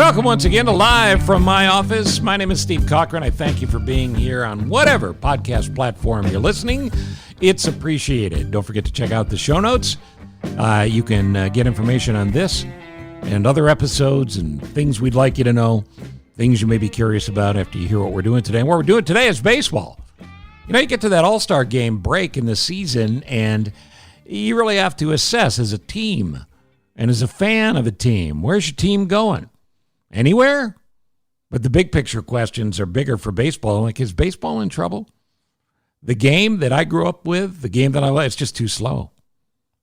Welcome once again to Live from my office. My name is Steve Cochran. I thank you for being here on whatever podcast platform you're listening. It's appreciated. Don't forget to check out the show notes. You can get information on this and other episodes and things we'd like you to know, things you may be curious about after you hear what we're doing today. And what we're doing today is baseball. You know, you get to that All-Star game break in the season, and you really have to assess as a team and as a fan of a team, where's your team going? Anywhere? But the big picture questions are bigger for baseball. Like, is baseball in trouble? The game that I grew up with, the game that I like, it's just too slow.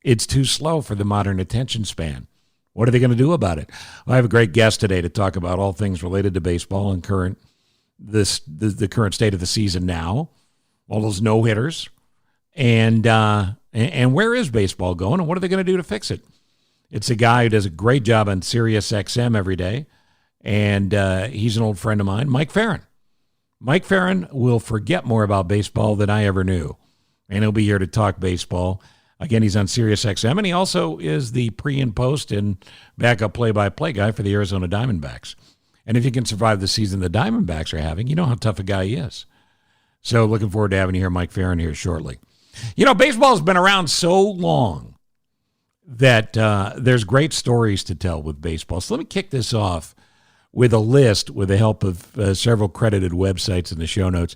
It's too slow for the modern attention span. What are they going to do about it? Well, I have a great guest today to talk about all things related to baseball and the current state of the season now, all those no-hitters, and where is baseball going, and what are they going to do to fix it? It's a guy who does a great job on Sirius XM every day. And he's an old friend of mine, Mike Ferrin. Mike Ferrin will forget more about baseball than I ever knew. And he'll be here to talk baseball. Again, he's on Sirius XM, and he also is the pre and post and backup play-by-play guy for the Arizona Diamondbacks. And if you can survive the season the Diamondbacks are having, you know how tough a guy he is. So looking forward to having you here, Mike Ferrin, here shortly. You know, baseball's been around so long that there's great stories to tell with baseball. So let me kick this off with a list, with the help of several credited websites in the show notes,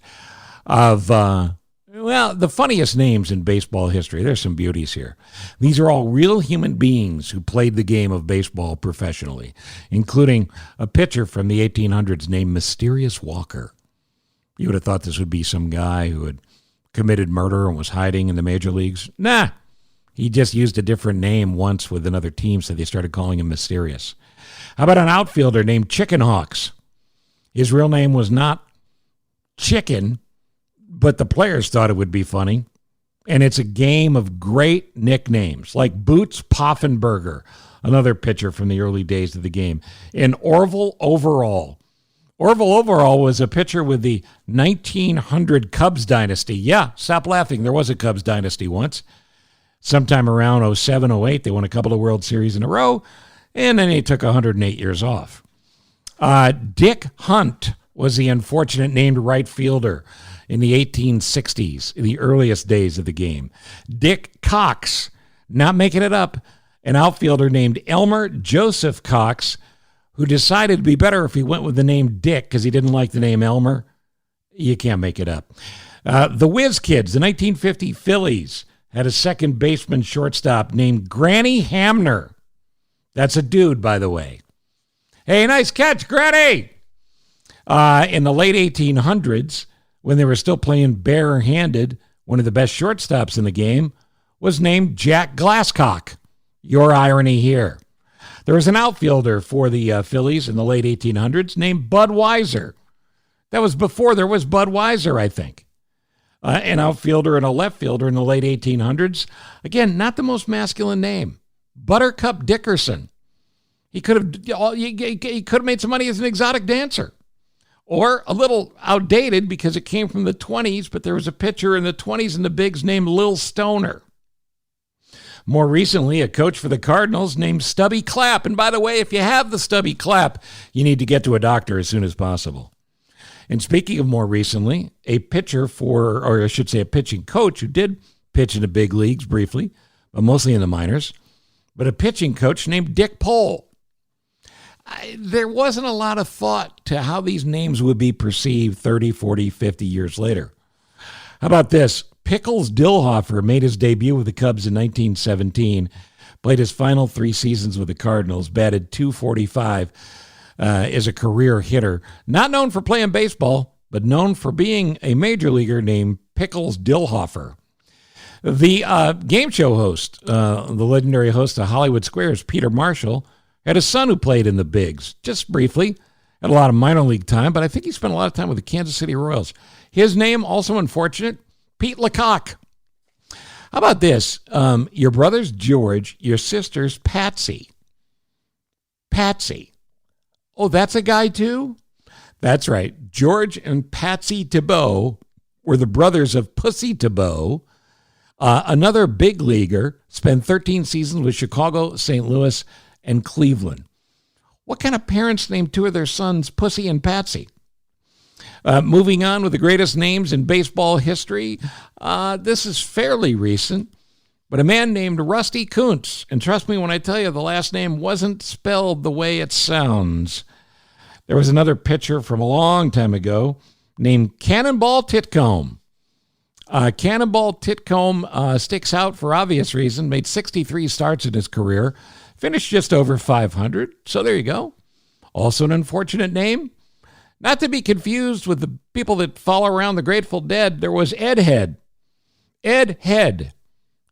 of, the funniest names in baseball history. There's some beauties here. These are all real human beings who played the game of baseball professionally, including a pitcher from the 1800s named Mysterious Walker. You would have thought this would be some guy who had committed murder and was hiding in the major leagues. Nah, he just used a different name once with another team, so they started calling him Mysterious. How about an outfielder named Chicken Hawks? His real name was not Chicken, but the players thought it would be funny. And it's a game of great nicknames, like Boots Poffenberger, another pitcher from the early days of the game, and Orville Overall. Orville Overall was a pitcher with the 1900 Cubs dynasty. Yeah, stop laughing. There was a Cubs dynasty once. Sometime around 07, 08, they won a couple of World Series in a row. And then he took 108 years off. Dick Hunt was the unfortunate named right fielder in the 1860s, in the earliest days of the game. Dick Cox, not making it up, an outfielder named Elmer Joseph Cox, who decided it'd be better if he went with the name Dick because he didn't like the name Elmer. You can't make it up. The Whiz Kids, the 1950 Phillies, had a second baseman shortstop named Granny Hamner. That's a dude, by the way. Hey, nice catch, Granny! In the late 1800s, when they were still playing bare-handed, one of the best shortstops in the game was named Jack Glasscock. Your irony here. There was an outfielder for the Phillies in the late 1800s named Bud Weiser. That was before there was Bud Weiser, I think. An outfielder and a left fielder in the late 1800s. Again, not the most masculine name. Buttercup Dickerson. He could have made some money as an exotic dancer. Or a little outdated because it came from the 20s, but there was a pitcher in the 20s in the bigs named Lil Stoner. More recently, a coach for the Cardinals named Stubby Clapp. And by the way, if you have the Stubby Clapp, you need to get to a doctor as soon as possible. And speaking of more recently, a pitcher a pitching coach who did pitch in the big leagues briefly, but mostly in the minors, but a pitching coach named Dick Pole. There wasn't a lot of thought to how these names would be perceived 30, 40, 50 years later. How about this? Pickles Dillhofer made his debut with the Cubs in 1917, played his final 3 seasons with the Cardinals, batted .245 as a career hitter. Not known for playing baseball, but known for being a major leaguer named Pickles Dillhofer. The game show host, the legendary host of Hollywood Squares, Peter Marshall, had a son who played in the bigs, just briefly. Had a lot of minor league time, but I think he spent a lot of time with the Kansas City Royals. His name, also unfortunate, Pete Lecoq. How about this? Your brother's George, your sister's Patsy. Patsy. Oh, that's a guy too? That's right. George and Patsy Thibault were the brothers of Pussy Thibault, another big leaguer, spent 13 seasons with Chicago, St. Louis, and Cleveland. What kind of parents named two of their sons Pussy and Patsy? Moving on with the greatest names in baseball history. This is fairly recent, but a man named Rusty Kuntz. And trust me when I tell you, the last name wasn't spelled the way it sounds. There was another pitcher from a long time ago named Cannonball Titcomb. Cannonball Titcomb sticks out for obvious reason, made 63 starts in his career, finished just over 500. So there you go. Also an unfortunate name. Not to be confused with the people that follow around the Grateful Dead, there was Ed Head. Ed Head,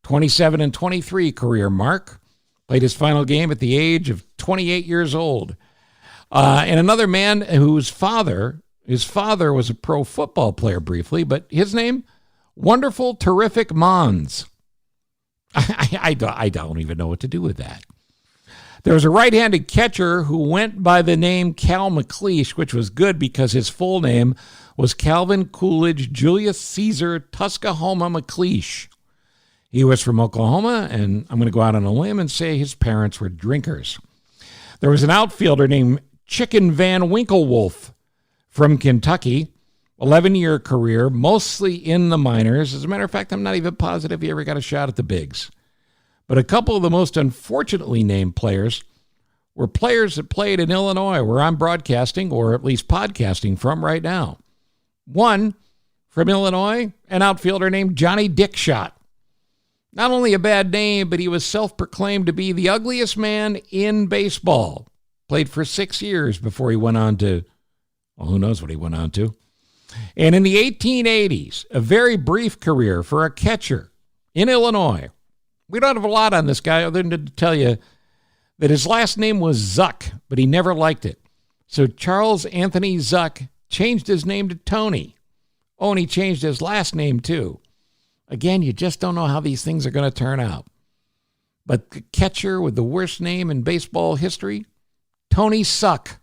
27 and 23 career mark. Played his final game at the age of 28 years old. And another man whose father was a pro football player briefly, but his name, Wonderful Terrific Mons. I don't even know what to do with that. There was a right-handed catcher who went by the name Cal McLeish, which was good because his full name was Calvin Coolidge Julius Caesar Tuskahoma McLeish. He was from Oklahoma, and I'm going to go out on a limb and say his parents were drinkers. There was an outfielder named Chicken Van Winklewolf from Kentucky, 11-year career, mostly in the minors. As a matter of fact, I'm not even positive he ever got a shot at the bigs. But a couple of the most unfortunately named players were players that played in Illinois, where I'm broadcasting, or at least podcasting from right now. One, from Illinois, an outfielder named Johnny Dickshot. Not only a bad name, but he was self-proclaimed to be the ugliest man in baseball. Played for 6 years before he went on to, well, who knows what he went on to. And in the 1880s, a very brief career for a catcher in Illinois. We don't have a lot on this guy other than to tell you that his last name was Zuck, but he never liked it. So Charles Anthony Zuck changed his name to Tony. Oh, and he changed his last name too. Again, you just don't know how these things are going to turn out. But the catcher with the worst name in baseball history, Tony Suck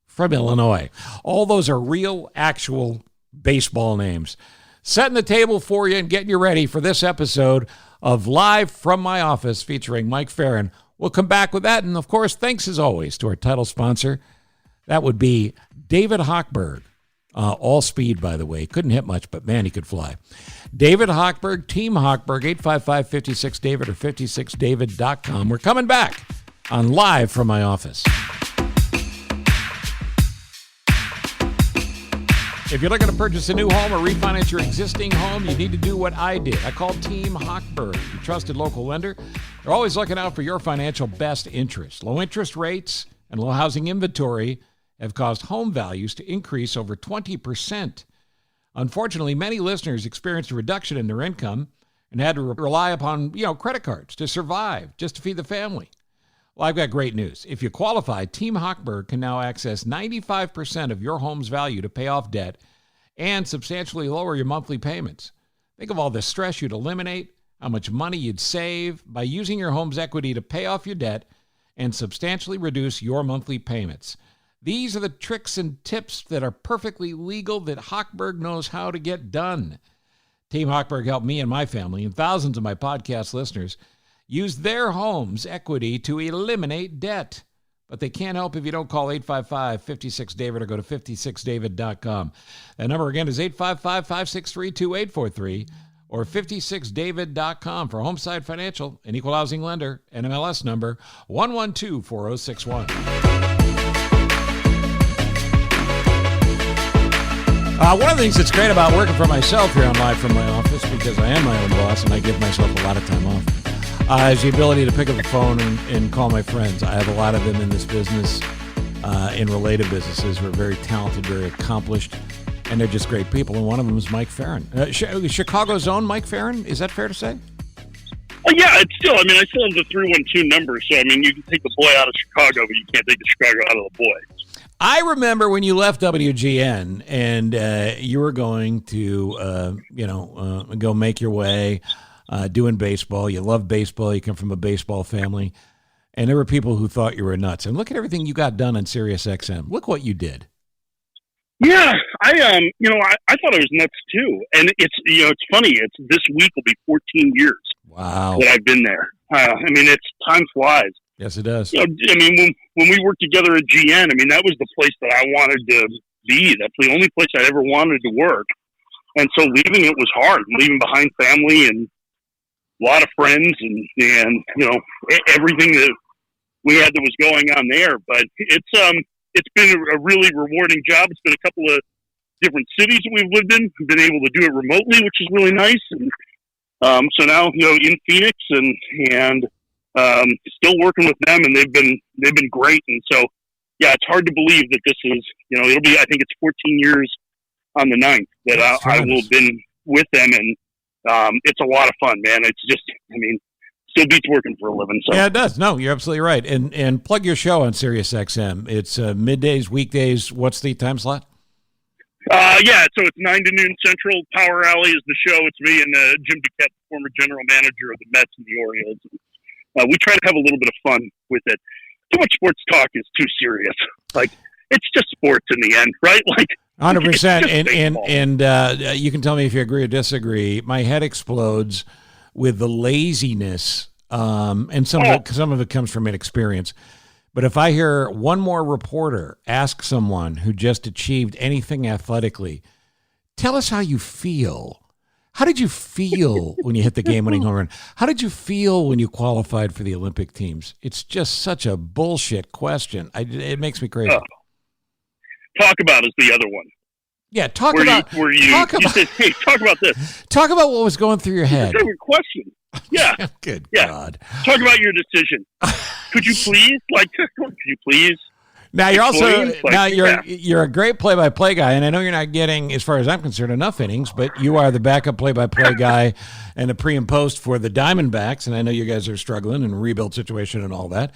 from Illinois. All those are real, actual baseball names. Setting the table for you and getting you ready for this episode of Live from My Office featuring Mike Ferrin. We'll come back with that. And, of course, thanks as always to our title sponsor. That would be David Hochberg. All speed, by the way. Couldn't hit much, but, man, he could fly. David Hochberg, Team Hochberg, 855-56-DAVID or 56david.com. We're coming back on Live from My Office. If you're looking to purchase a new home or refinance your existing home, you need to do what I did. I called Team Hochberg, your trusted local lender. They're always looking out for your financial best interest. Low interest rates and low housing inventory have caused home values to increase over 20%. Unfortunately, many listeners experienced a reduction in their income and had to rely upon, credit cards to survive, just to feed the family. Well, I've got great news. If you qualify, Team Hochberg can now access 95% of your home's value to pay off debt and substantially lower your monthly payments. Think of all the stress you'd eliminate, how much money you'd save by using your home's equity to pay off your debt and substantially reduce your monthly payments. These are the tricks and tips that are perfectly legal that Hochberg knows how to get done. Team Hochberg helped me and my family and thousands of my podcast listeners use their home's equity to eliminate debt. But they can't help if you don't call 855-56-DAVID or go to 56david.com. That number again is 855-563-2843 or 56david.com for Homeside Financial, an equal housing lender, NMLS number 1124061. One of the things that's great about working for myself here on Live from My Office, because I am my own boss and I give myself a lot of time off, is the ability to pick up the phone and call my friends. I have a lot of them in this business, in related businesses who are very talented, very accomplished, and they're just great people. And one of them is Mike Ferrin. Chicago's own Mike Ferrin, is that fair to say? Oh, yeah, it's still, I still have the 312 number, so, you can take the boy out of Chicago, but you can't take the Chicago out of the boy. I remember when you left WGN and you were going to, go make your way doing baseball. You love baseball. You come from a baseball family. And there were people who thought you were nuts. And look at everything you got done on Sirius XM. Look what you did. Yeah, I thought I was nuts too. And it's funny. This week will be 14 years. Wow. That I've been there. It's time flies. Yes, it does. I mean, when we worked together at GN, I mean, that was the place that I wanted to be. That's the only place I ever wanted to work. And so leaving it was hard, leaving behind family and a lot of friends and everything that we had that was going on there. But it's been a really rewarding job. It's been a couple of different cities that we've lived in. We've been able to do it remotely, which is really nice. And so now, in Phoenix and still working with them, and they've been great. And so, yeah, it's hard to believe that this is, it'll be, I think it's 14 years on the 9th that I will have been with them. And it's a lot of fun, man. It's just, still beats working for a living. So. Yeah, it does. No, you're absolutely right. And plug your show on Sirius XM. It's middays, weekdays. What's the time slot? So it's 9 to noon Central. Power Alley is the show. It's me and Jim DeKett, former general manager of the Mets and the Orioles. We try to have a little bit of fun with it. Too much sports talk is too serious. Like, it's just sports in the end, right? Like, 100%. And you can tell me if you agree or disagree. My head explodes with the laziness, and some of it comes from inexperience. But if I hear one more reporter ask someone who just achieved anything athletically, tell us how you feel. How did you feel when you hit the game-winning home run? How did you feel when you qualified for the Olympic teams? It's just such a bullshit question. It makes me crazy. Talk about is the other one. Yeah, talk about this. Talk about what was going through your head. That's a good question. Yeah. Good yeah. God. Talk about your decision. Could you please? Could you please? Now you're a great play-by-play guy, and I know you're not getting, as far as I'm concerned, enough innings, but you are the backup play-by-play guy and the pre and post for the Diamondbacks, and I know you guys are struggling in a rebuild situation and all that.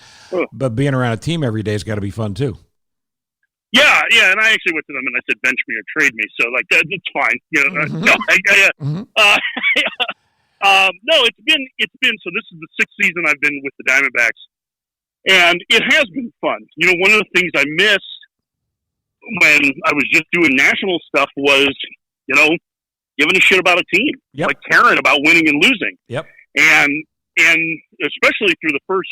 But being around a team every day has got to be fun too. Yeah, and I actually went to them and I said, bench me or trade me. So it's fine. No, it's been. So this is the 6th season I've been with the Diamondbacks, and it has been fun. One of the things I missed when I was just doing national stuff was, giving a shit about a team, like caring about winning and losing. Yep. And especially through the first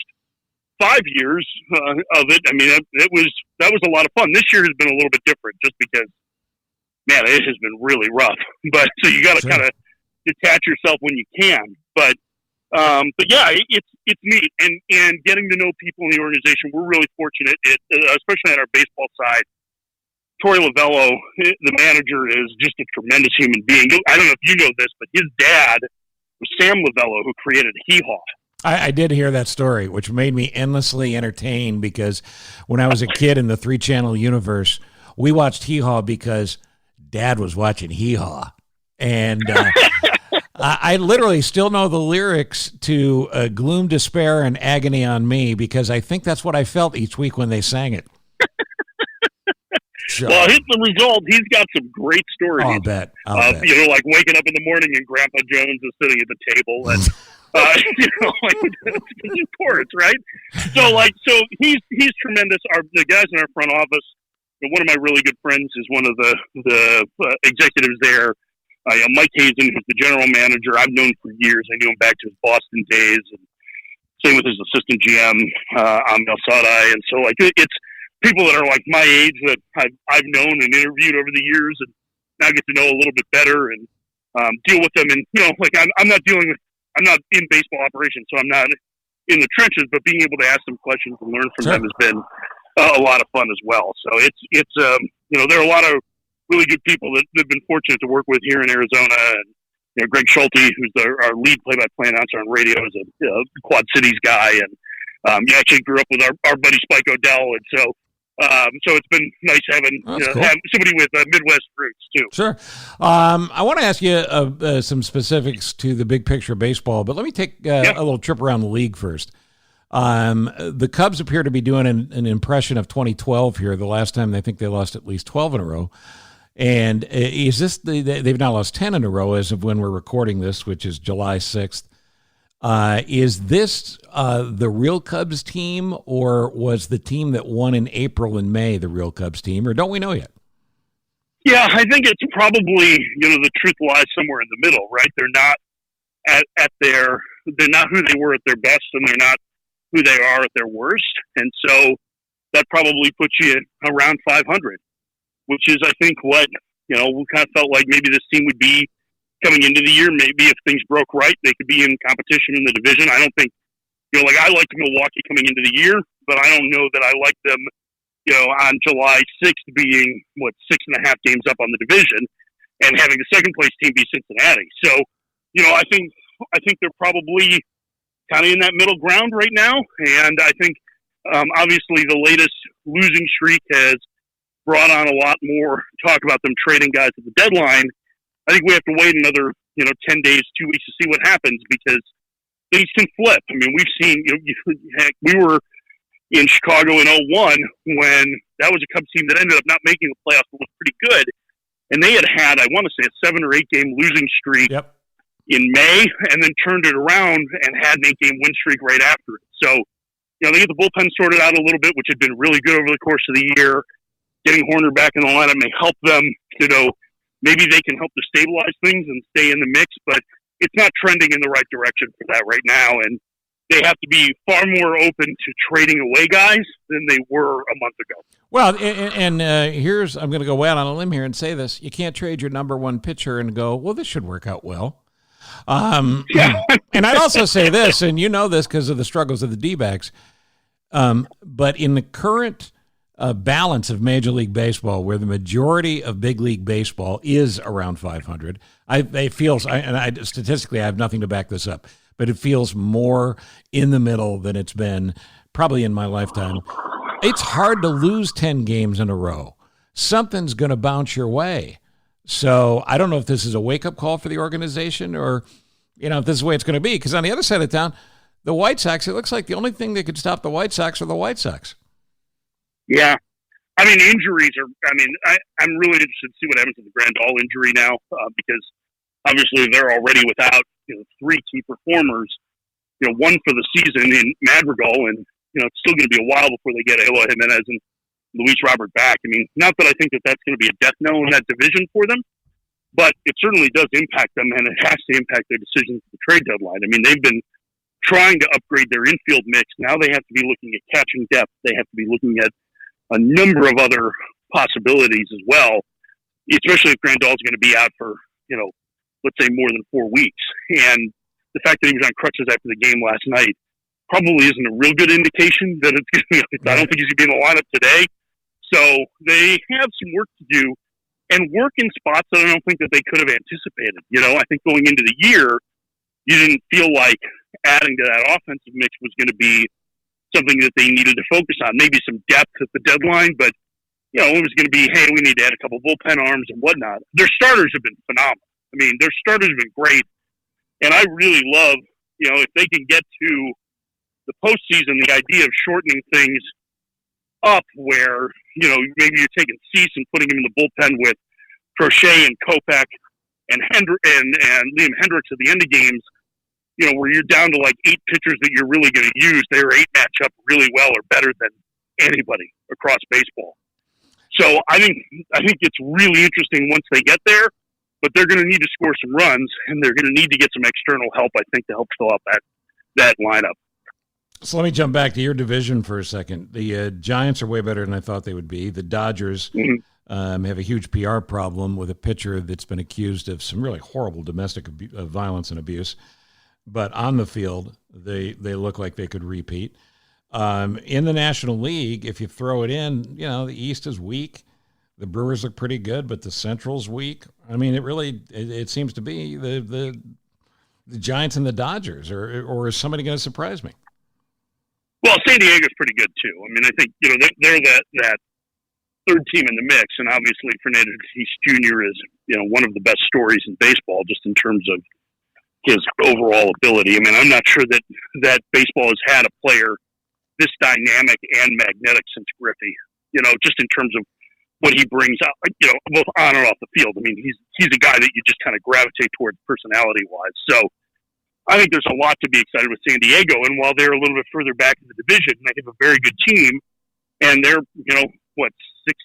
5 years of it, that was a lot of fun. This year has been a little bit different, just because, man, it has been really rough. But so you got to kind of detach yourself when you can. But yeah, it's neat, and getting to know people in the organization. We're really fortunate, especially on our baseball side. Torey Lavello, the manager, is just a tremendous human being. I don't know if you know this, but his dad was Sam Lavello, who created Hee Haw. I did hear that story, which made me endlessly entertained, because when I was a kid in the 3-channel universe, we watched Hee Haw because Dad was watching Hee Haw. And I literally still know the lyrics to Gloom, Despair, and Agony on Me, because I think that's what I felt each week when they sang it. Sure. Well, the result, he's got some great stories. I'll bet. Like waking up in the morning and Grandpa Jones is sitting at the table and, sports, right? So he's tremendous. The guys in our front office, one of my really good friends is one of the executives there. Mike Hazen, who's the general manager, I've known for years. I knew him back to his Boston days. And same with his assistant GM, Amel Sadai. And so, it's people that are like my age that I've known and interviewed over the years, and now get to know a little bit better and deal with them. And I'm not in baseball operations, so I'm not in the trenches. But being able to ask them questions and learn from them has been a lot of fun as well. So it's there are a lot of really good people that have been fortunate to work with here in Arizona. And Greg Schulte, who's our lead play-by-play announcer on radio, is a Quad Cities guy, and he actually grew up with our buddy Spike O'Dell, and so it's been nice having somebody with Midwest roots too. Sure. I want to ask you some specifics to the big picture of baseball, but let me take a little trip around the league first. The Cubs appear to be doing an impression of 2012 here. The last time I think they lost at least 12 in a row. And is this they've now lost 10 in a row as of when we're recording this, which is July 6th. Is this the real Cubs team, or was the team that won in April and May the real Cubs team, or don't we know yet? Yeah, I think it's probably, the truth lies somewhere in the middle, right? They're not they're not who they were at their best, and they're not who they are at their worst. And so that probably puts you around 500, which is, I think, what, we kind of felt like maybe this team would be coming into the year. Maybe if things broke right, they could be in competition in the division. I don't think, I liked Milwaukee coming into the year, but I don't know that I like them, on July 6th being, 6.5 games up on the division and having the second place team be Cincinnati. So, I think they're probably kind of in that middle ground right now. And I think, obviously the latest losing streak has brought on a lot more talk about them trading guys at the deadline. I think we have to wait another, 10 days, 2 weeks to see what happens, because things can flip. I mean, we've seen, heck, we were in Chicago in 2001 when that was a Cubs team that ended up not making the playoffs, but was pretty good. And they had, I want to say, a 7 or 8 game losing streak in May, and then turned it around and had an 8 game win streak right after it. So, they get the bullpen sorted out a little bit, which had been really good over the course of the year. Getting Horner back in the lineup may help them, maybe they can help to stabilize things and stay in the mix, but it's not trending in the right direction for that right now. And they have to be far more open to trading away guys than they were a month ago. Well, and here's, I'm going to go out on a limb here and say this. You can't trade your number one pitcher and go, well, this should work out well. And I'd also say this, and this because of the struggles of the D-backs, but in the current balance of Major League Baseball, where the majority of big league baseball is around 500, it feels, statistically, I have nothing to back this up, but it feels more in the middle than it's been probably in my lifetime. It's hard to lose 10 games in a row. Something's going to bounce your way. So I don't know if this is a wake-up call for the organization or, if this is the way it's going to be. Because on the other side of town, the White Sox, it looks like the only thing that could stop the White Sox are the White Sox. Yeah. I mean, injuries are, I'm really interested to see what happens with the Grandal injury now, because obviously they're already without, 3 key performers, one for the season in Madrigal, and, it's still going to be a while before they get Eloy Jimenez and Luis Robert back. I mean, not that I think that that's going to be a death knell in that division for them, but it certainly does impact them, and it has to impact their decisions at the trade deadline. I mean, they've been trying to upgrade their infield mix. Now they have to be looking at catching depth. They have to be looking at a number of other possibilities as well, especially if Grandal's going to be out for, let's say more than 4 weeks. And the fact that he was on crutches after the game last night probably isn't a real good indication that it's going to, I don't think he's going to be in the lineup today. So they have some work to do, and work in spots that I don't think that they could have anticipated. I think going into the year, you didn't feel like adding to that offensive mix was going to be something that they needed to focus on. Maybe some depth at the deadline, but, it was going to be, hey, we need to add a couple bullpen arms and whatnot. Their starters have been phenomenal. I mean, their starters have been great, and I really love, if they can get to the postseason, the idea of shortening things up where, maybe you're taking Cease and putting him in the bullpen with Crochet and Kopech and Liam Hendricks at the end of games, where you're down to like 8 pitchers that you're really going to use. Their 8 match up really well or better than anybody across baseball. So I think it's really interesting once they get there, but they're going to need to score some runs, and they're going to need to get some external help, I think, to help fill out that lineup. So let me jump back to your division for a second. The Giants are way better than I thought they would be. The Dodgers have a huge PR problem with a pitcher that's been accused of some really horrible domestic violence and abuse. But on the field, they look like they could repeat. In the National League, if you throw it in, the East is weak. The Brewers look pretty good, but the Central's weak. I mean, it seems to be the Giants and the Dodgers, or is somebody going to surprise me? Well, San Diego's pretty good too. I mean, I think they're that third team in the mix, and obviously Fernando Tatis Jr. is one of the best stories in baseball, just in terms of his overall ability. I mean, I'm not sure that baseball has had a player this dynamic and magnetic since Griffey. Just in terms of what he brings out, both on and off the field. I mean, he's a guy that you just kind of gravitate towards personality wise. So I think there's a lot to be excited with San Diego. And while they're a little bit further back in the division, they have a very good team, and they're, 6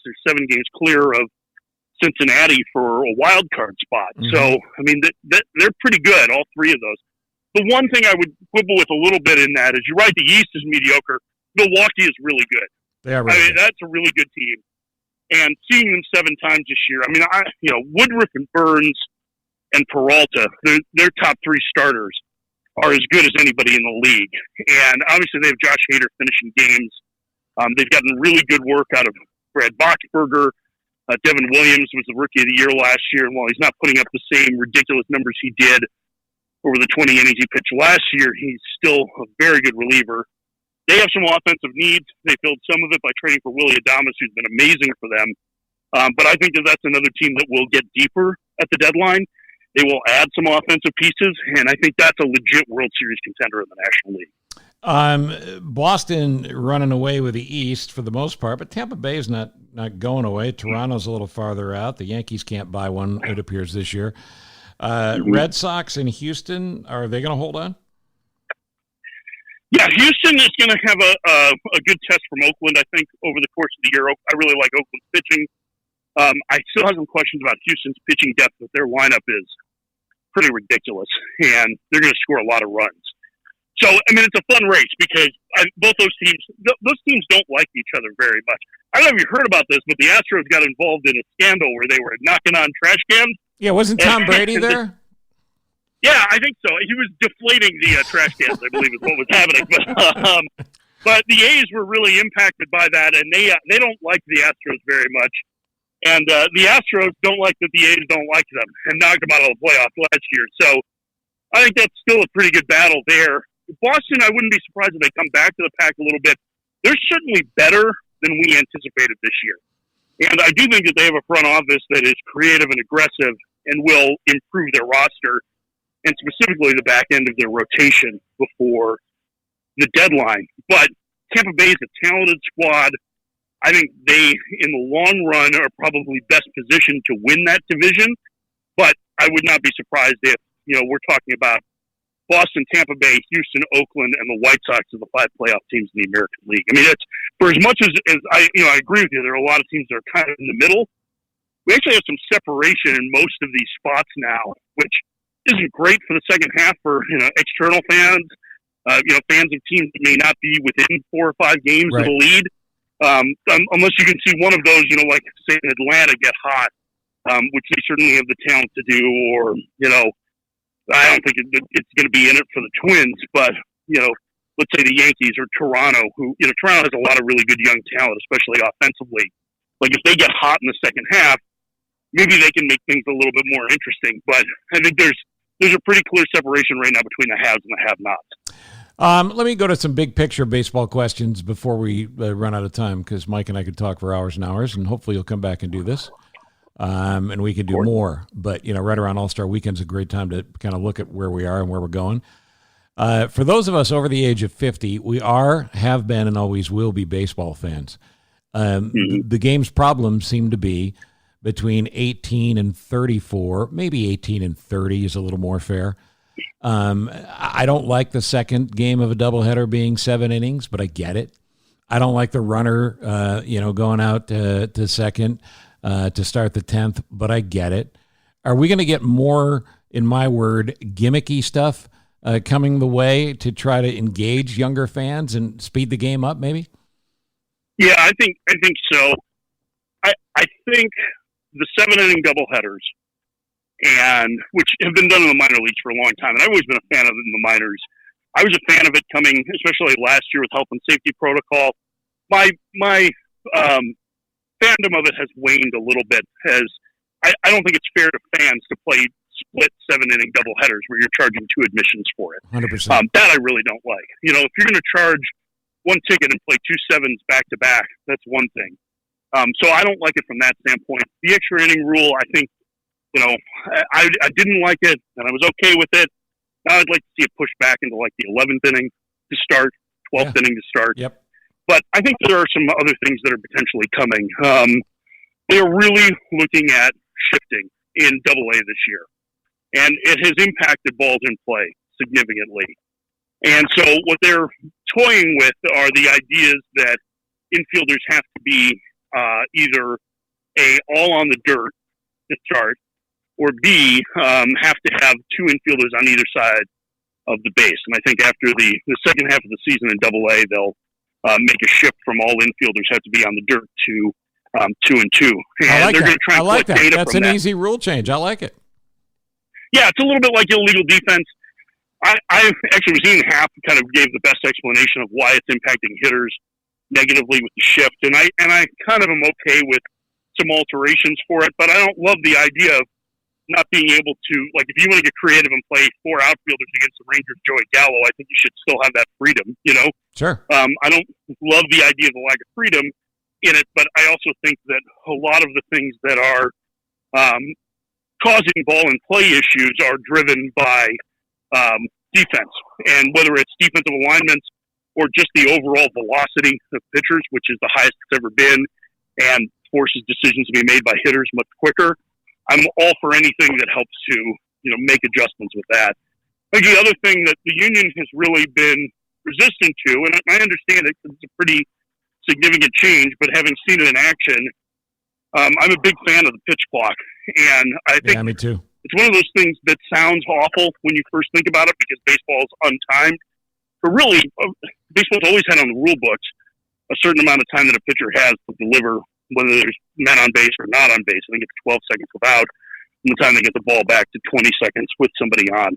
or 7 games clear of Cincinnati for a wild card spot. Mm-hmm. So, I mean, they're pretty good, all 3 of those. The one thing I would quibble with a little bit in that is you're right, the East is mediocre. Milwaukee is really good. They are really good. That's a really good team. And seeing them 7 times this year, Woodruff and Burns and Peralta, their top 3 starters are as good as anybody in the league. And obviously they have Josh Hader finishing games. They've gotten really good work out of Brad Boxberger. Devin Williams was the Rookie of the Year last year, and while he's not putting up the same ridiculous numbers he did over the 20 innings he pitched last year, he's still a very good reliever. They have some offensive needs. They filled some of it by trading for Willie Adames, who's been amazing for them. But I think that's another team that will get deeper at the deadline. They will add some offensive pieces, and I think that's a legit World Series contender in the National League. Boston running away with the East for the most part, but Tampa Bay is not going away. Toronto's a little farther out. The Yankees can't buy one, it appears, this year. Red Sox in Houston, are they going to hold on? Yeah, Houston is going to have a good test from Oakland, I think, over the course of the year. I really like Oakland's pitching. I still have some questions about Houston's pitching depth, but their lineup is pretty ridiculous, and they're going to score a lot of runs. So, it's a fun race because both those teams don't like each other very much. I don't know if you heard about this, but the Astros got involved in a scandal where they were knocking on trash cans. Yeah, wasn't Tom Brady there? Yeah, I think so. He was deflating the trash cans, I believe is what was happening. But the A's were really impacted by that, and they don't like the Astros very much. And the Astros don't like that the A's don't like them and knocked them out of the playoffs last year. So I think that's still a pretty good battle there. Boston, I wouldn't be surprised if they come back to the pack a little bit. They're certainly better than we anticipated this year. And I do think that they have a front office that is creative and aggressive and will improve their roster, and specifically the back end of their rotation before the deadline. But Tampa Bay is a talented squad. I think they, in the long run, are probably best positioned to win that division. But I would not be surprised if, we're talking about Boston, Tampa Bay, Houston, Oakland, and the White Sox are the 5 playoff teams in the American League. It's for as much as I agree with you. There are a lot of teams that are kind of in the middle. We actually have some separation in most of these spots now, which isn't great for the second half for external fans. Fans of teams that may not be within 4 or 5 games of the lead. Unless you can see one of those, like say in Atlanta get hot, which they certainly have the talent to do, or I don't think it's going to be in it for the Twins, but, let's say the Yankees or Toronto, who, Toronto has a lot of really good young talent, especially offensively. Like, if they get hot in the second half, maybe they can make things a little bit more interesting. But I think there's a pretty clear separation right now between the haves and the have-nots. Let me go to some big picture baseball questions before we run out of time, because Mike and I could talk for hours and hours, and hopefully you'll come back and do this. And we can do more, but right around All-Star Weekend is a great time to kind of look at where we are and where we're going. For those of us over the age of 50, we have been, and always will be baseball fans. The game's problems seem to be between 18 and 34, maybe 18 and 30 is a little more fair. I don't like the second game of a doubleheader being 7 innings, but I get it. I don't like the runner, going out to second. To start the 10th, but I get it. Are we going to get more, in my word, gimmicky stuff coming the way to try to engage younger fans and speed the game up, maybe? Yeah, I think so. I think the 7-inning doubleheaders, and which have been done in the minor leagues for a long time, and I've always been a fan of it in the minors. I was a fan of it coming, especially last year with health and safety protocol. My fandom of it has waned a little bit, as I don't think it's fair to fans to play split 7-inning doubleheaders where you're charging 2 admissions for it. 100%. That I really don't like. If you're going to charge 1 ticket and play 2 7s back to back, that's one thing. So I don't like it from that standpoint. The extra inning rule, I think, I didn't like it, and I was okay with it. Now I'd like to see it pushed back into like the 11th inning to start, 12th inning to start. Yep. But I think there are some other things that are potentially coming. They're really looking at shifting in Double-A this year, and it has impacted balls in play significantly. And so what they're toying with are the ideas that infielders have to be either A, all on the dirt to start, or B, have to have 2 infielders on either side of the base. And I think after the second half of the season in Double-A, they'll make a shift from all infielders have to be on the dirt to 2-2. And I like they're that. going to try and collect data That's from an that. easy rule change. I like it. Yeah, it's a little bit like illegal defense. I actually was in half kind of gave the best explanation of why it's impacting hitters negatively with the shift, and I kind of am okay with some alterations for it, but I don't love the idea of not being able to, like, if you want to get creative and play 4 outfielders against the Rangers, Joey Gallo, I think you should still have that freedom, you know? Sure. I don't love the idea of the lack of freedom in it, but I also think that a lot of the things that are causing ball and play issues are driven by defense, and whether it's defensive alignments or just the overall velocity of pitchers, which is the highest it's ever been, and forces decisions to be made by hitters much quicker. I'm all for anything that helps to, you know, make adjustments with that. I think the other thing that the union has really been resistant to, and I understand it because it's a pretty significant change, but having seen it in action, I'm a big fan of the pitch clock, and I think me too. It's one of those things that sounds awful when you first think about it because baseball is untimed. But really, baseball's always had on the rule books a certain amount of time that a pitcher has to deliver, whether there's men on base or not on base. I think it's 12 seconds without, from the time they get the ball back to 20 seconds with somebody on.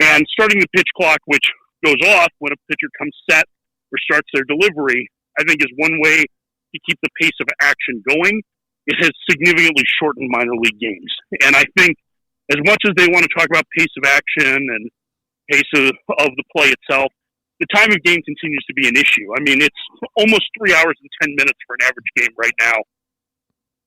And starting the pitch clock, which goes off when a pitcher comes set or starts their delivery, I think is one way to keep the pace of action going. It has significantly shortened minor league games. And I think as much as they want to talk about pace of action and pace of the play itself, the time of game continues to be an issue. I mean, it's almost 3 hours and 10 minutes for an average game right now.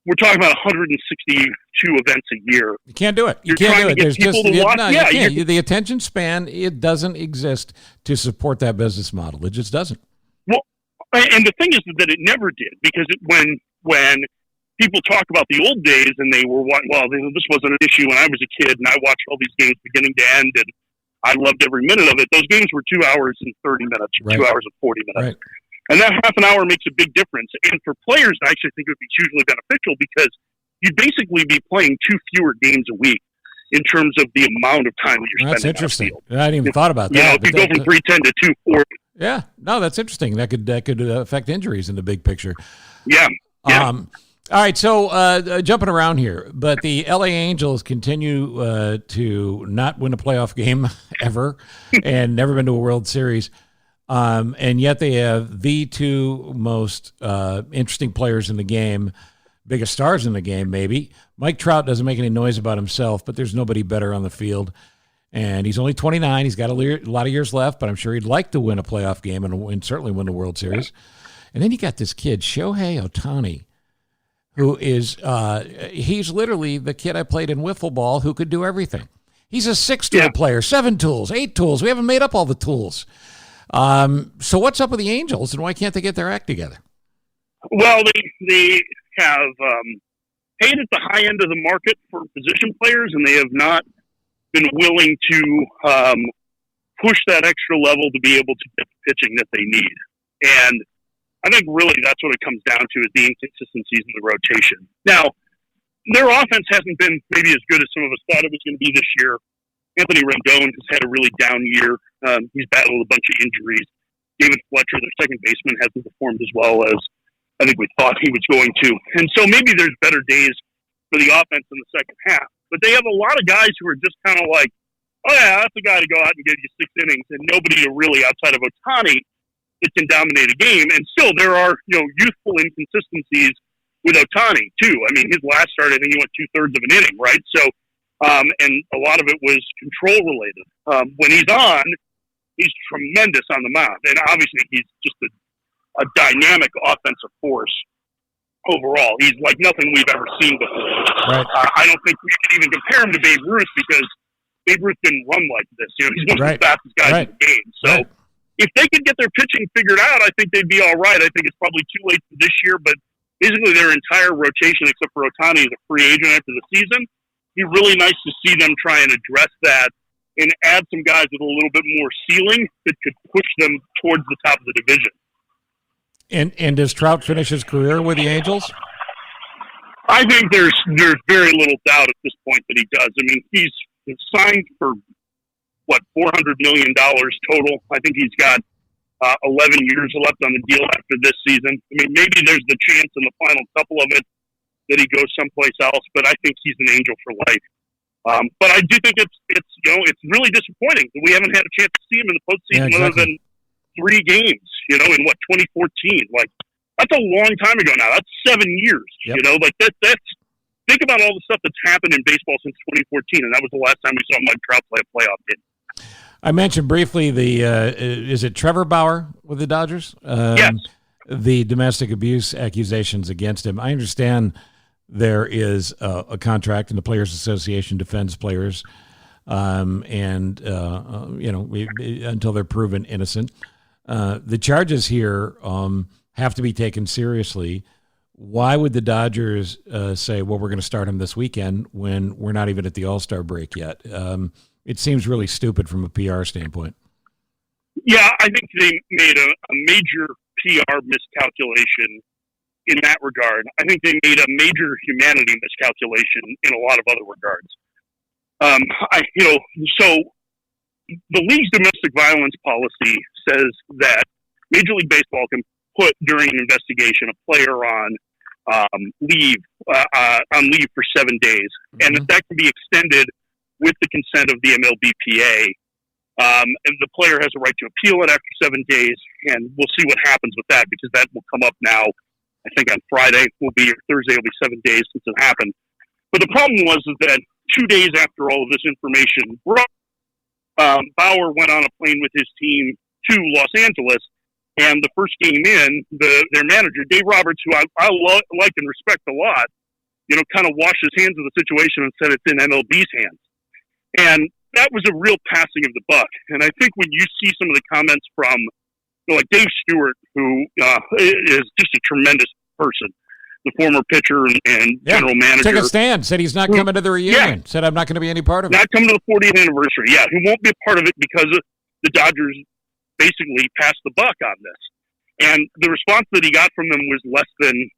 We're talking about 162 events a year. You can't do it. You can't do it. There's just the attention span. It doesn't exist to support that business model. It just doesn't. Well, and the thing is that it never did, because when people talk about the old days and they were, well, this wasn't an issue when I was a kid and I watched all these games beginning to end and I loved every minute of it. Those games were 2 hours and 30 minutes, or 2 hours and 40 minutes. Right. And that half an hour makes a big difference. And for players, I actually think it would be hugely beneficial because you'd basically be playing 2 fewer games a week in terms of the amount of time that you're spending. That's interesting. On the I field. hadn't even thought about that. You know, if you go from 310 to 240. Yeah, no, that's interesting. That could affect injuries in the big picture. Yeah. All right, so jumping around here, but the LA Angels continue to not win a playoff game ever and never been to a World Series. And yet they have the 2 most interesting players in the game, biggest stars in the game, maybe. Mike Trout doesn't make any noise about himself, but there's nobody better on the field. And he's only 29. He's got a lot of years left, but I'm sure he'd like to win a playoff game and certainly win the World Series. And then you got this kid, Shohei Ohtani, who is he's literally the kid I played in wiffle ball who could do everything. He's a 6-tool player, 7 tools, 8 tools. We haven't made up all the tools. So what's up with the Angels, and why can't they get their act together? Well, they have paid at the high end of the market for position players, and they have not been willing to push that extra level to be able to get the pitching that they need. And I think really that's what it comes down to, is the inconsistencies in the rotation. Now, their offense hasn't been maybe as good as some of us thought it was going to be this year. Anthony Rendon has had a really down year. He's battled a bunch of injuries. David Fletcher, their second baseman, hasn't performed as well as I think we thought he was going to. And so maybe there's better days for the offense in the second half. But they have a lot of guys who are just kind of like, oh yeah, that's the guy to go out and give you 6 innings, and nobody really outside of Ohtani that can dominate a game. And still, there are youthful inconsistencies with Ohtani too. I mean, his last start, I think he went 2/3 of an inning, right? So, and a lot of it was control related. When he's on, he's tremendous on the mound, and obviously he's just a dynamic offensive force overall. He's like nothing we've ever seen before. Right. I don't think we can even compare him to Babe Ruth because Babe Ruth didn't run like this. He's one of the fastest guys in the game. So if they could get their pitching figured out, I think they'd be all right. I think it's probably too late for this year, but basically their entire rotation, except for Ohtani, is a free agent after the season. It'd be really nice to see them try and address that and add some guys with a little bit more ceiling that could push them towards the top of the division. And does Trout finish his career with the Angels? I think there's very little doubt at this point that he does. I mean, he's signed for $400 million total. I think he's got 11 years left on the deal after this season. I mean, maybe there's the chance in the final couple of it that he goes someplace else, but I think he's an angel for life. But I do think it's really disappointing that we haven't had a chance to see him in the postseason other than 3 games, in 2014. Like, that's a long time ago now. That's 7 years, that's think about all the stuff that's happened in baseball since 2014, and that was the last time we saw Mike Trout play a playoff game. I mentioned briefly is it Trevor Bauer with the Dodgers? Yes. The domestic abuse accusations against him. I understand there is a contract, and the Players Association defends players, until they're proven innocent. The charges here have to be taken seriously. Why would the Dodgers say, well, we're going to start him this weekend when we're not even at the All-Star break yet? It seems really stupid from a PR standpoint. Yeah, I think they made a major PR miscalculation in that regard. I think they made a major humanity miscalculation in a lot of other regards. So the league's domestic violence policy says that Major League Baseball can put during an investigation a player on leave for 7 days, and that can be extended with the consent of the MLBPA. And the player has a right to appeal it after 7 days, and we'll see what happens with that, because that will come up now. I think on Friday will be, or Thursday will be 7 days since it happened. But the problem was that 2 days after all of this information broke, Bauer went on a plane with his team to Los Angeles, and the first game in, their manager, Dave Roberts, who I like and respect a lot, kind of washed his hands of the situation and said it's in MLB's hands. And that was a real passing of the buck. And I think when you see some of the comments from, like Dave Stewart, who is just a tremendous person, the former pitcher and general manager. Took a stand, said he's not coming to the reunion, said I'm not going to be any part of it. Not coming to the 40th anniversary, he won't be a part of it because the Dodgers basically passed the buck on this. And the response that he got from them was less than,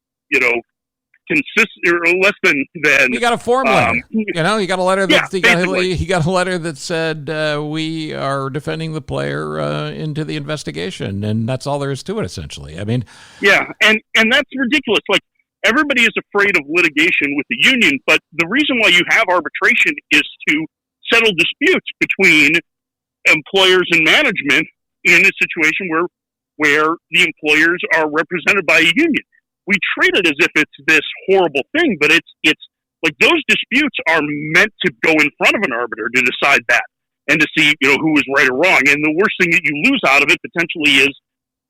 less than he got a form letter. He got a letter that he got a letter that said we are defending the player into the investigation, and that's all there is to it, essentially. I mean, and that's ridiculous. Like, everybody is afraid of litigation with the union, but the reason why you have arbitration is to settle disputes between employers and management in a situation where the employers are represented by a union. We treat it as if it's this horrible thing, but it's like those disputes are meant to go in front of an arbiter to decide that and to see, who is right or wrong. And the worst thing that you lose out of it potentially is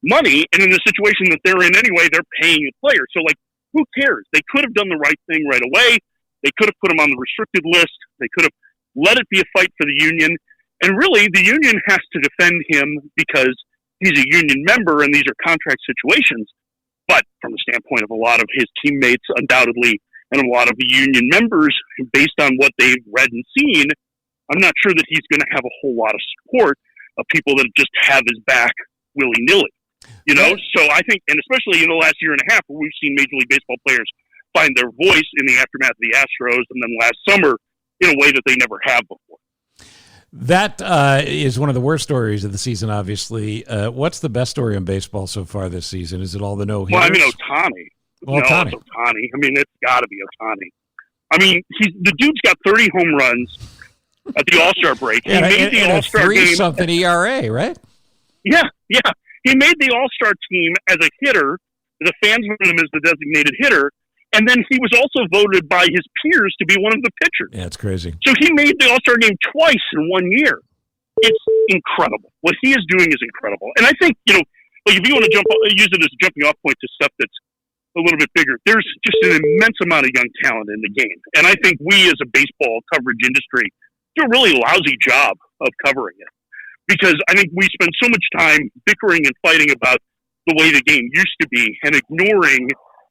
money. And in the situation that they're in anyway, they're paying the player. So, like, who cares? They could have done the right thing right away. They could have put him on the restricted list. They could have let it be a fight for the union. And really, the union has to defend him because he's a union member and these are contract situations. But from the standpoint of a lot of his teammates, undoubtedly, and a lot of the union members, based on what they've read and seen, I'm not sure that he's going to have a whole lot of support of people that just have his back willy-nilly. So I think, and especially in the last year and a half, where we've seen Major League Baseball players find their voice in the aftermath of the Astros, and then last summer in a way that they never have before. That is one of the worst stories of the season, obviously. What's the best story in baseball so far this season? Is it all the no-hitters? Well, I mean, Ohtani. Ohtani. It's Ohtani. I mean, it's got to be Ohtani. I mean, the dude's got 30 home runs at the All-Star break. He made the All-Star game. 3-something ERA, right? Yeah. He made the All-Star team as a hitter. The fans voted him as the designated hitter. And then he was also voted by his peers to be one of the pitchers. Yeah, it's crazy. So he made the All-Star game twice in 1 year. It's incredible. What he is doing is incredible. And I think, if you want to use it as a jumping off point to stuff that's a little bit bigger, there's just an immense amount of young talent in the game. And I think we as a baseball coverage industry do a really lousy job of covering it. Because I think we spend so much time bickering and fighting about the way the game used to be and ignoring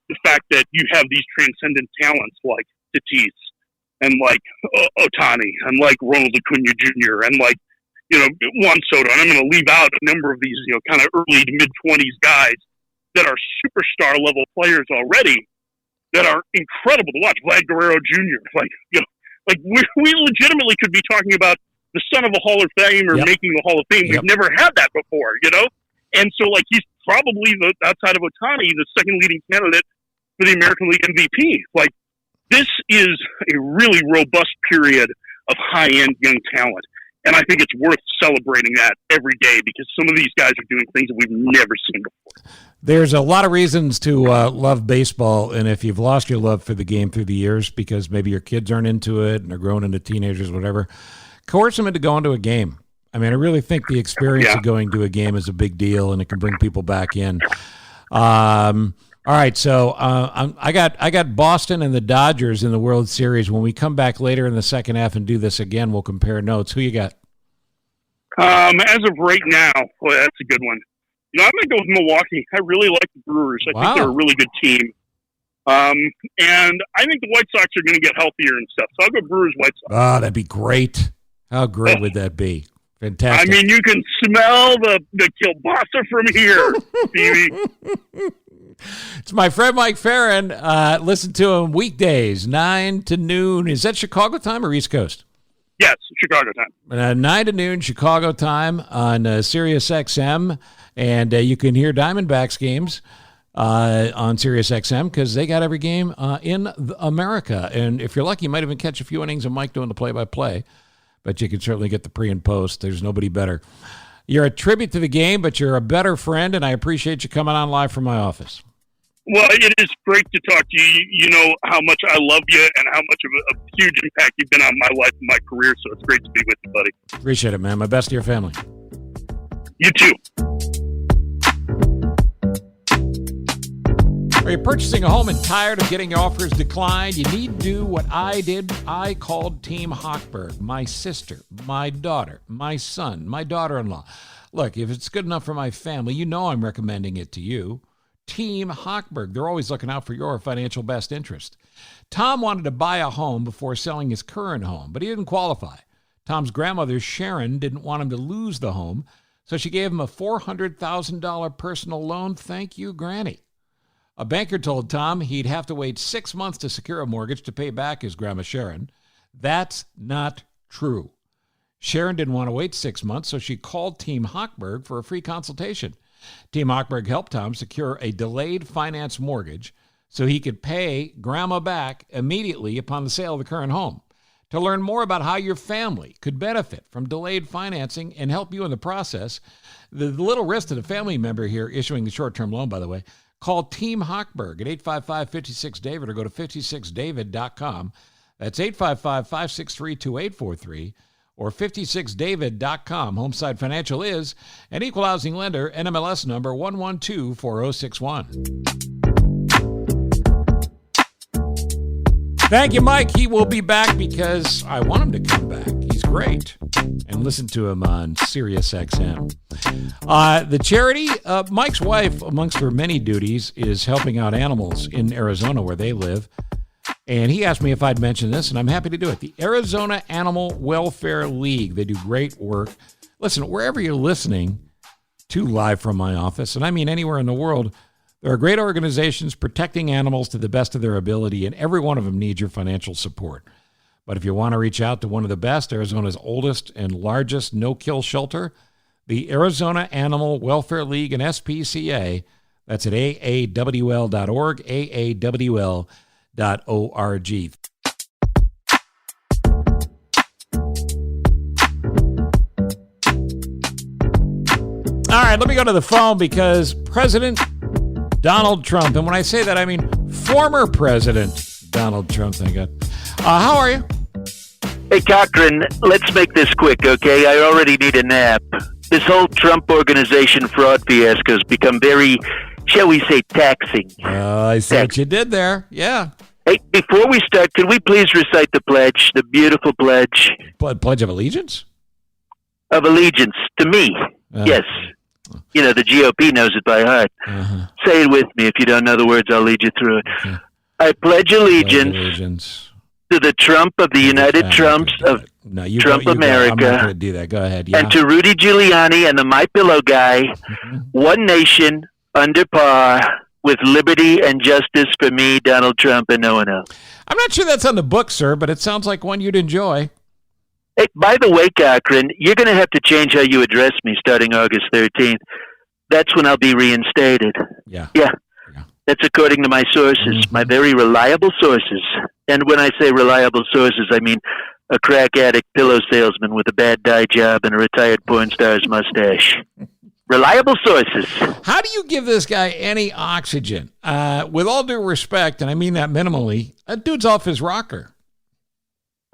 the fact that you have these transcendent talents like Tatis and like Ohtani and like Ronald Acuna Jr. and like, Juan Soto. And I'm going to leave out a number of these, kind of early to mid-20s guys that are superstar level players already that are incredible to watch. Vlad Guerrero Jr. We legitimately could be talking about the son of a Hall of Fame or making the Hall of Fame. We've never had that before, And so, like, he's probably, outside of Ohtani, the second leading candidate for the American League MVP. Like, this is a really robust period of high-end young talent. And I think it's worth celebrating that every day because some of these guys are doing things that we've never seen before. There's a lot of reasons to love baseball, and if you've lost your love for the game through the years because maybe your kids aren't into it and they're growing into teenagers, whatever, coerce them into going to a game. I mean, I really think the experience of going to a game is a big deal, and it can bring people back in. All right, so I got Boston and the Dodgers in the World Series. When we come back later in the second half and do this again, we'll compare notes. Who you got? As of right now, boy, that's a good one. I'm going to go with Milwaukee. I really like the Brewers. I think they're a really good team. And I think the White Sox are going to get healthier and stuff. So I'll go Brewers, White Sox. Oh, that'd be great. How great would that be? Fantastic. I mean, you can smell the kielbasa from here, Stevie. It's my friend Mike Ferrin. Listen to him weekdays, 9 to noon. Is that Chicago time or East Coast? Yes, Chicago time. 9 to noon, Chicago time on Sirius XM. And you can hear Diamondbacks games on Sirius XM because they got every game in America. And if you're lucky, you might even catch a few innings of Mike doing the play-by-play. But you can certainly get the pre and post. There's nobody better. You're a tribute to the game, but you're a better friend, and I appreciate you coming on live from my office. Well, it is great to talk to you. You know how much I love you and how much of a huge impact you've been on my life and my career, so it's great to be with you, buddy. Appreciate it, man. My best to your family. You too. Are you purchasing a home and tired of getting your offers declined? You need to do what I did. I called Team Hochberg, my sister, my daughter, my son, my daughter-in-law. Look, if it's good enough for my family, you know I'm recommending it to you. Team Hochberg. They're always looking out for your financial best interest. Tom wanted to buy a home before selling his current home, but he didn't qualify. Tom's grandmother, Sharon, didn't want him to lose the home, so she gave him a $400,000 personal loan. Thank you, Granny. A banker told Tom he'd have to wait 6 months to secure a mortgage to pay back his grandma Sharon. That's not true. Sharon didn't want to wait 6 months, so she called Team Hochberg for a free consultation. Team Hochberg helped Tom secure a delayed finance mortgage so he could pay grandma back immediately upon the sale of the current home. To learn more about how your family could benefit from delayed financing and help you in the process, the little risk to the family member here issuing the short-term loan, by the way, call Team Hochberg at 855-56-DAVID or go to 56david.com. That's 855-563-2843 or 56david.com. Homeside Financial is an equal housing lender, NMLS number 1124061. Thank you, Mike. He will be back because I want him to come back. He's great. And listen to him on Sirius XM. The charity, Mike's wife, amongst her many duties, is helping out animals in Arizona where they live. And he asked me if I'd mention this, and I'm happy to do it. The Arizona Animal Welfare League. They do great work. Listen, wherever you're listening to Live from my office, and I mean anywhere in the world, there are great organizations protecting animals to the best of their ability, and every one of them needs your financial support. But if you want to reach out to one of the best, Arizona's oldest and largest no-kill shelter, the Arizona Animal Welfare League and SPCA, that's at aawl.org, aawl.org. All right, let me go to the phone because President Donald Trump, and when I say that, I mean former President Donald Trump, thank God. How are you? Hey, Cochran, let's make this quick, okay? I already need a nap. This whole Trump organization fraud fiasco has become very, shall we say, taxing. I see what you did there. Yeah. Hey, before we start, could we please recite the pledge, the beautiful pledge? Pledge of Allegiance? Of allegiance to me. Yes. You know, the GOP knows it by heart. Say it with me. If you don't know the words, I'll lead you through it. Okay. I pledge allegiance to the Trump of the United Trumps of Trump America. I'm not going to do that. Go ahead. Yeah. And to Rudy Giuliani and the My Pillow guy, one nation under par with liberty and justice for me, Donald Trump, and no one else. I'm not sure that's on the book, sir, but it sounds like one you'd enjoy. Hey, by the way, Cochran, you're going to have to change how you address me starting August 13th. That's when I'll be reinstated. Yeah. That's according to my sources, my very reliable sources. And when I say reliable sources, I mean a crack addict pillow salesman with a bad dye job and a retired porn star's mustache. Reliable sources. How do you give this guy any oxygen? With all due respect, and I mean that minimally, that dude's off his rocker.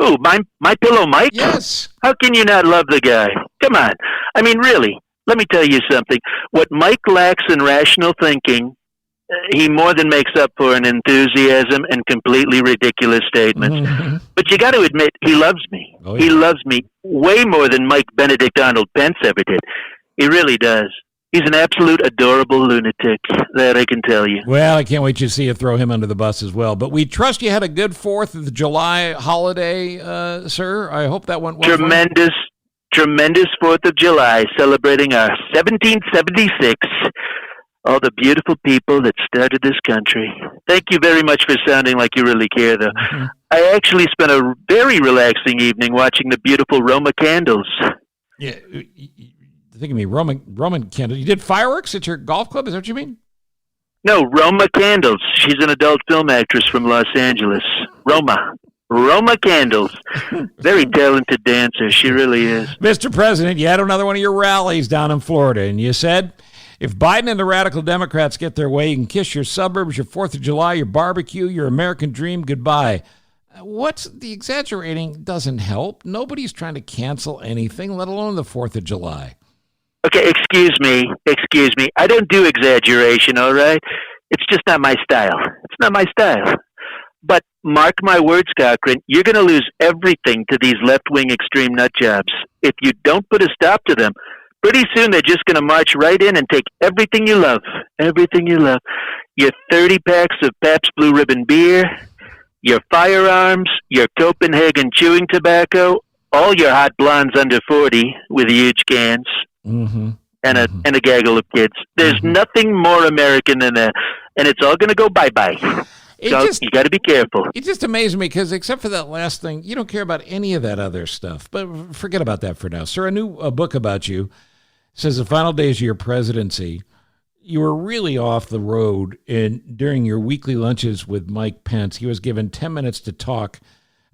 Ooh, my pillow Mike? Yes. How can you not love the guy? Come on. I mean, really, let me tell you something. What Mike lacks in rational thinking, he more than makes up for in enthusiasm and completely ridiculous statements. Mm-hmm. But you got to admit, he loves me. Oh, yeah. He loves me way more than Mike Benedict Arnold Pence ever did. He really does. He's an absolute adorable lunatic, that I can tell you. Well, I can't wait to see you throw him under the bus as well. But we trust you had a good 4th of July holiday, sir. I hope that went well. Tremendous 4th of July, celebrating our 1776. All the beautiful people that started this country. Thank you very much for sounding like you really care, though. Mm-hmm. I actually spent a very relaxing evening watching the beautiful Roma candles. Yeah, think of me, Roman candles. You did fireworks at your golf club? Is that what you mean? No, Roma Candles. She's an adult film actress from Los Angeles. Roma Candles. Very talented dancer. She really is. Mr. President, you had another one of your rallies down in Florida, and you said, if Biden and the radical Democrats get their way, you can kiss your suburbs, your 4th of July, your barbecue, your American dream goodbye. What's the exaggerating doesn't help. Nobody's trying to cancel anything, let alone the 4th of July. Okay, excuse me. I don't do exaggeration, all right? It's just not my style. It's not my style. But mark my words, Cochran, you're going to lose everything to these left-wing extreme nut jobs. If you don't put a stop to them, pretty soon they're just going to march right in and take everything you love. Everything you love. Your 30 packs of Pabst Blue Ribbon beer, your firearms, your Copenhagen chewing tobacco, all your hot blondes under 40 with huge cans. Mm-hmm. And a gaggle of kids. There's nothing more American than that, and it's all going to go bye-bye. So you got to be careful. It just amazes me because except for that last thing, you don't care about any of that other stuff. But forget about that for now. Sir, a book about you says the final days of your presidency, you were really off the road, and during your weekly lunches with Mike Pence, he was given 10 minutes to talk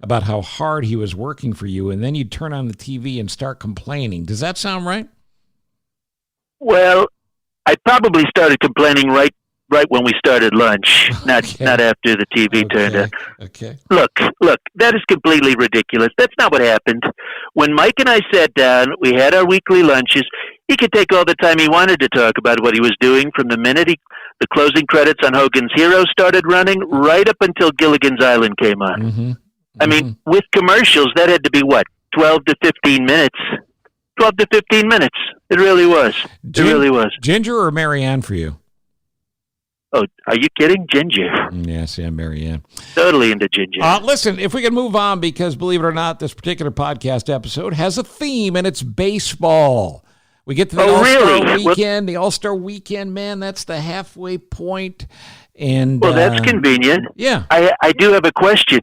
about how hard he was working for you, and then you'd turn on the TV and start complaining. Does that sound right? Well, I probably started complaining right when we started lunch, not after the TV turned on. Okay. Look, that is completely ridiculous. That's not what happened. When Mike and I sat down, we had our weekly lunches. He could take all the time he wanted to talk about what he was doing from the minute the closing credits on Hogan's Heroes started running right up until Gilligan's Island came on. Mm-hmm. I mean, with commercials, that had to be, 12 to 15 minutes? 12 to 15 minutes. It really was. It really was. Ginger or Marianne for you? Oh, are you kidding? Ginger. Yes, yeah, Marianne. Totally into ginger. Listen, if we can move on, because believe it or not, this particular podcast episode has a theme, and it's baseball. We get to the All-Star Weekend. The All-Star Weekend, man, that's the halfway point. And that's convenient. Yeah. I do have a question.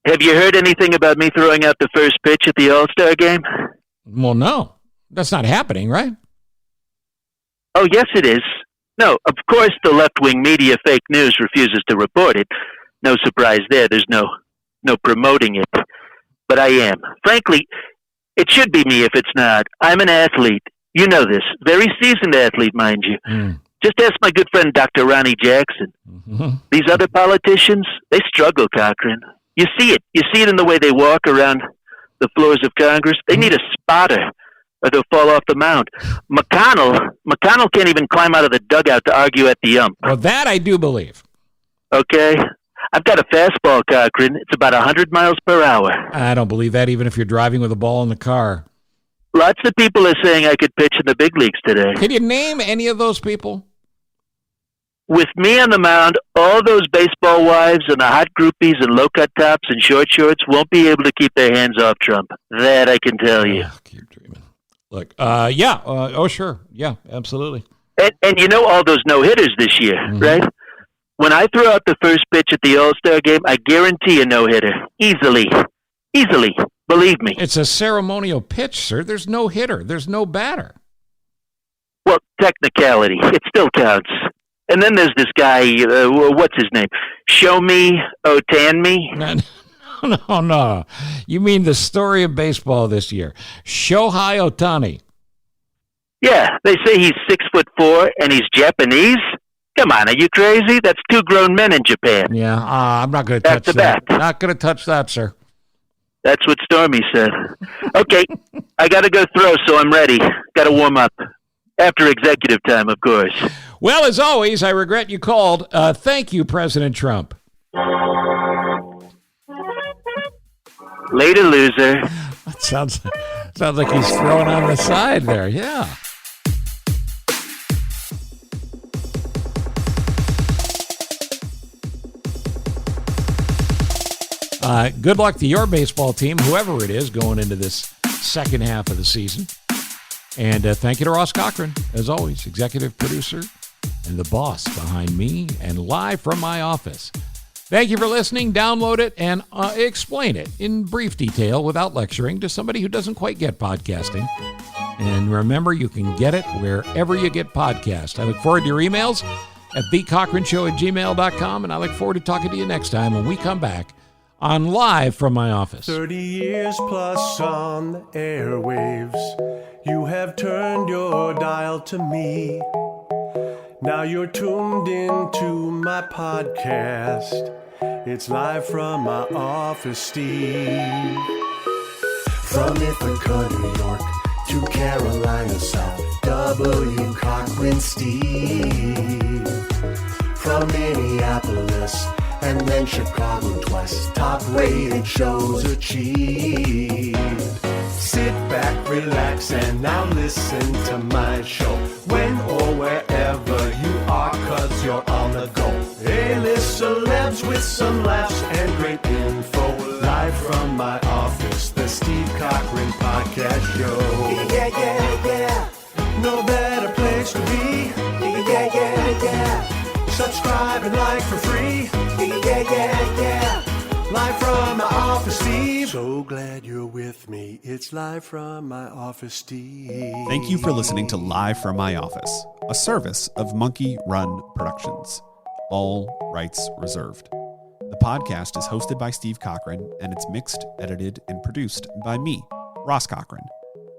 Have you heard anything about me throwing out the first pitch at the All-Star game? Well, no. That's not happening, right? Oh, yes, it is. No, of course the left-wing media fake news refuses to report it. No surprise there. There's no promoting it. But I am. Frankly, it should be me if it's not. I'm an athlete. You know this. Very seasoned athlete, mind you. Mm. Just ask my good friend Dr. Ronnie Jackson. Mm-hmm. These other politicians, they struggle, Cochran. You see it. You see it in the way they walk around the floors of Congress. They need a spotter, or they'll fall off the mound. McConnell can't even climb out of the dugout to argue at the ump. Well, that I do believe. Okay. I've got a fastball, Cochran. It's about 100 miles per hour. I don't believe that, even if you're driving with a ball in the car. Lots of people are saying I could pitch in the big leagues today. Can you name any of those people? With me on the mound, all those baseball wives and the hot groupies and low-cut tops and short shorts won't be able to keep their hands off Trump. That I can tell you. Keep dreaming. Look, yeah. Oh, sure. Yeah, absolutely. And you know all those no-hitters this year, right? When I throw out the first pitch at the All-Star game, I guarantee a no-hitter. Easily. Easily. Believe me. It's a ceremonial pitch, sir. There's no hitter. There's no batter. Well, technicality. It still counts. And then there's this guy, what's his name? Shohei Ohtani? No. You mean the story of baseball this year. Shohei Ohtani. Yeah, they say he's 6'4" and he's Japanese. Come on, are you crazy? That's 2 grown men in Japan. Yeah, I'm not going to touch that. Not going to touch that, sir. That's what Stormy said. Okay, I got to go throw, so I'm ready. Got to warm up. After executive time, of course. Well, as always, I regret you called. Thank you, President Trump. Later, loser. That sounds like he's throwing on the side there. Yeah. Good luck to your baseball team, whoever it is, going into this second half of the season. And thank you to Ross Cochran, as always, executive producer and the boss behind me and live from my office. Thank you for listening. Download it and explain it in brief detail without lecturing to somebody who doesn't quite get podcasting. And remember, you can get it wherever you get podcasts. I look forward to your emails at thecochranshow@gmail.com, and I look forward to talking to you next time when we come back on Live from my office. 30 years plus on the airwaves, you have turned your dial to me. Now you're tuned into my podcast. It's Live from my office, Steve. From Ithaca, New York to Carolina South, W. Cochran Steve. From Minneapolis and then Chicago twice, top-rated shows achieved. Sit back, relax, and now listen to my show. When or wherever you are, 'cause you're on the go. A-list celebs with some laughs and great info. Live from my office, the Steve Cochran Podcast Show. Yeah. No better place to be. Yeah. Subscribe and like for free. Yeah. Live from my office, Steve. So glad you're with me. It's Live from my office, Steve. Thank you for listening to Live from my office, a service of Monkey Run Productions. All rights reserved. The podcast is hosted by Steve Cochran, and it's mixed, edited, and produced by me, Ross Cochran.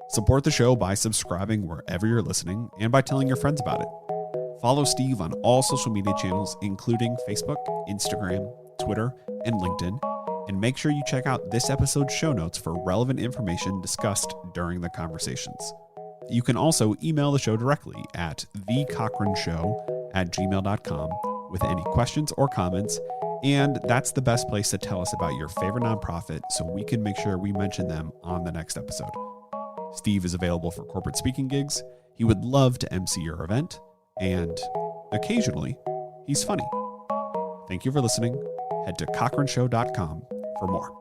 Support the show by subscribing wherever you're listening and by telling your friends about it. Follow Steve on all social media channels, including Facebook, Instagram, Twitter, and LinkedIn, and make sure you check out this episode's show notes for relevant information discussed during the conversations. You can also email the show directly at thecochranshow@gmail.com with any questions or comments, and that's the best place to tell us about your favorite nonprofit so we can make sure we mention them on the next episode. Steve is available for corporate speaking gigs. He would love to MC your event, and occasionally, he's funny. Thank you for listening. Head to cochranshow.com for more.